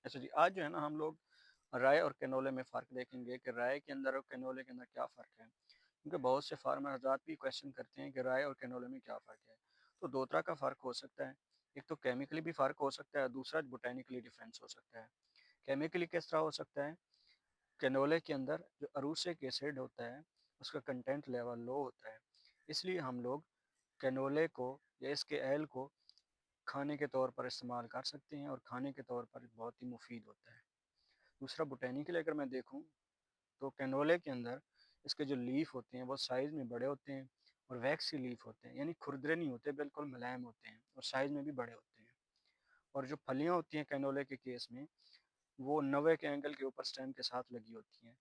अच्छा जी, आज जो है ना हम लोग राय और कैनोले में फ़र्क देखेंगे कि राय के अंदर और कैनोले के अंदर क्या फ़र्क है। क्योंकि बहुत से फार्मर हज़रात भी क्वेश्चन करते हैं कि राय और कैनोले में क्या फ़र्क है। तो 2 तरह का फ़र्क हो सकता है। एक तो केमिकली भी फ़र्क हो सकता है, दूसरा बोटैनिकली डिफरेंस हो सकता है। केमिकली किस तरह हो सकता है? कैनोले के अंदर जो अरूसिक एसिड होता है, उसका कंटेंट लेवल लो होता है। इसलिए हम लोग कैनोले को या इसके ऑयल को खाने के तौर पर इस्तेमाल कर सकते हैं और खाने के तौर पर बहुत ही मुफ़ीद होता है। दूसरा बोटैनिकली अगर मैं देखूँ तो कैनोले के अंदर इसके जो लीफ होते हैं वो साइज़ में बड़े होते हैं और वैक्सी लीफ होते हैं, यानी खुरदरे नहीं होते, बिल्कुल मुलायम होते हैं और साइज़ में भी बड़े होते हैं। और जो फलियाँ होती हैं कैनोले के केस में, वो 90 के एंगल के ऊपर स्टेम के साथ लगी होती हैं,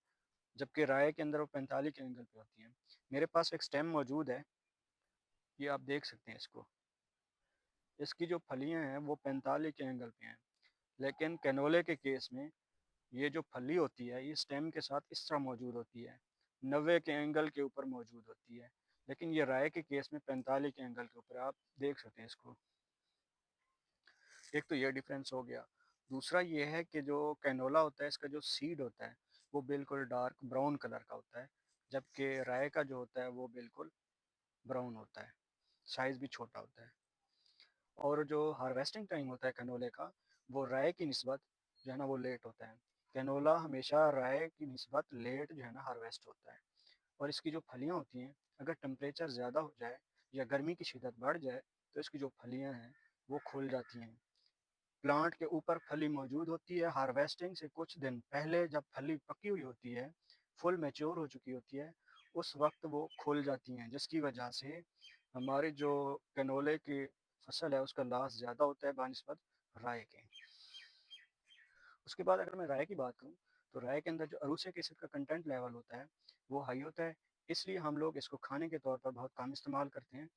जबकि राय के अंदर वो 45 के एंगल पे होती हैं। मेरे पास एक स्टेम मौजूद है, ये आप देख सकते हैं इसको। इसकी जो फलियाँ हैं वो 45 के एंगल पे हैं, लेकिन कैनोले के केस में ये जो फली होती है ये स्टेम के साथ इस तरह मौजूद होती है, 90 के एंगल के ऊपर मौजूद होती है, लेकिन ये राय के केस में 45 के एंगल के ऊपर। आप देख सकते हैं इसको। एक तो ये डिफरेंस हो गया। दूसरा ये है कि जो कैनोला होता है इसका जो सीड होता है वो बिल्कुल डार्क ब्राउन कलर का होता है, जबकि राय का जो होता है वो बिल्कुल ब्राउन होता है, साइज़ भी छोटा होता है। और जो हार्वेस्टिंग टाइम होता है कैनोले का, वो राय की निस्बत जो है ना वो लेट होता है। कैनोला हमेशा राय की निस्बत लेट जो है ना हार्वेस्ट होता है। और इसकी जो फलियाँ होती हैं, अगर टेम्परेचर ज़्यादा हो जाए या गर्मी की शिद्दत बढ़ जाए तो इसकी जो फलियाँ हैं वो खुल जाती हैं। प्लांट के ऊपर फली मौजूद होती है, हार्वेस्टिंग से कुछ दिन पहले जब फली पकी हुई होती है, फुल मैच्योर हो चुकी होती है, उस वक्त वो खुल जाती हैं, जिसकी वजह से हमारी जो कैनोले की फसल है उसका लॉस ज़्यादा होता है बानिस्बत राय के। उसके बाद अगर मैं राय की बात करूँ तो राय के अंदर जो अरूसिक एसिड का कंटेंट लेवल होता है वो हाई होता है, इसलिए हम लोग इसको खाने के तौर पर बहुत कम इस्तेमाल करते हैं,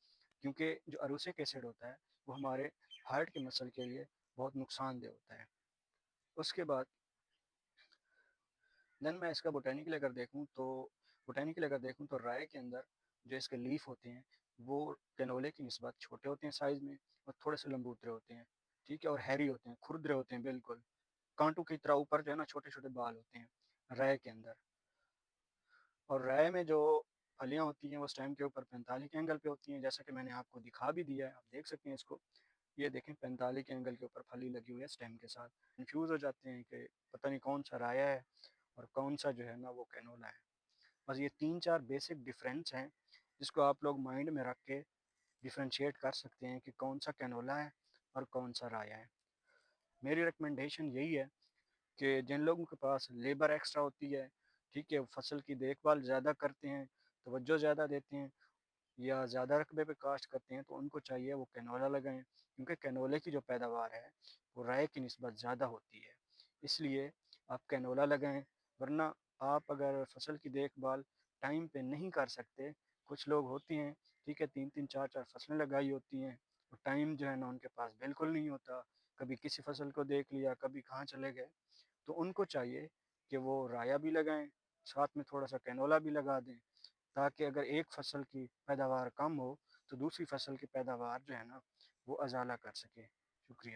क्योंकि जो अरूसिक एसिड होता है वो हमारे हार्ट के मसल के लिए बहुत नुकसानदेह होता है। उसके बाद देन मैं इसका बोटेनिकली अगर देखूँ तो राय के अंदर जो इसके लीफ होते हैं वो कैनोले की निस्बत छोटे होते हैं साइज़ में और थोड़े से लंबूतरे होते हैं, ठीक है, और हैरी होते हैं, खुरदरे होते हैं बिल्कुल, कांटों की तरह ऊपर जो है ना छोटे-छोटे बाल होते हैं राय के अंदर। और राय में जो फलियाँ होती हैं वो स्टेम के ऊपर 45 के एंगल पे होती हैं, जैसा कि मैंने आपको दिखा भी दिया है, आप देख सकते हैं इसको। ये देखें 45 के एंगल के ऊपर फली लगी हुई है स्टेम के साथ। कन्फ्यूज़ हो जाते हैं कि पता नहीं कौन-सा राया है और कौन-सा जो है ना वो कैनोला है। बस ये 3-4 बेसिक डिफरेंस हैं, जिसको आप लोग माइंड में रख के डिफरेंशिएट कर सकते हैं कि कौन-सा कैनोला है और कौन-सा राया है। मेरी रिकमेंडेशन यही है कि जिन लोगों के पास लेबर एक्स्ट्रा होती है, ठीक है, फसल की देखभाल ज़्यादा करते हैं, तवज्जो ज़्यादा देते हैं या ज़्यादा रकबे पे काश्त करते हैं, तो उनको चाहिए वो कैनोला लगाएँ, क्योंकि कैनोले की जो पैदावार है वो राई की निस्बत ज़्यादा होती है। इसलिए आप कैनोला लगाएँ, वरना आप अगर फसल की देखभाल टाइम पे नहीं कर सकते, कुछ लोग होते हैं, ठीक है, 3-3 4-4 फसलें लगाई होती हैं, और टाइम जो है ना उनके पास बिल्कुल नहीं होता, कभी किसी फसल को देख लिया, कभी कहाँ चले गए, तो उनको चाहिए कि वो राया भी लगाएँ, साथ में थोड़ा-सा कैनोला भी लगा दें, ताकि अगर एक फसल की पैदावार कम हो, तो दूसरी फसल की पैदावार जो है ना, वो अज़ाला कर सके। शुक्रिया।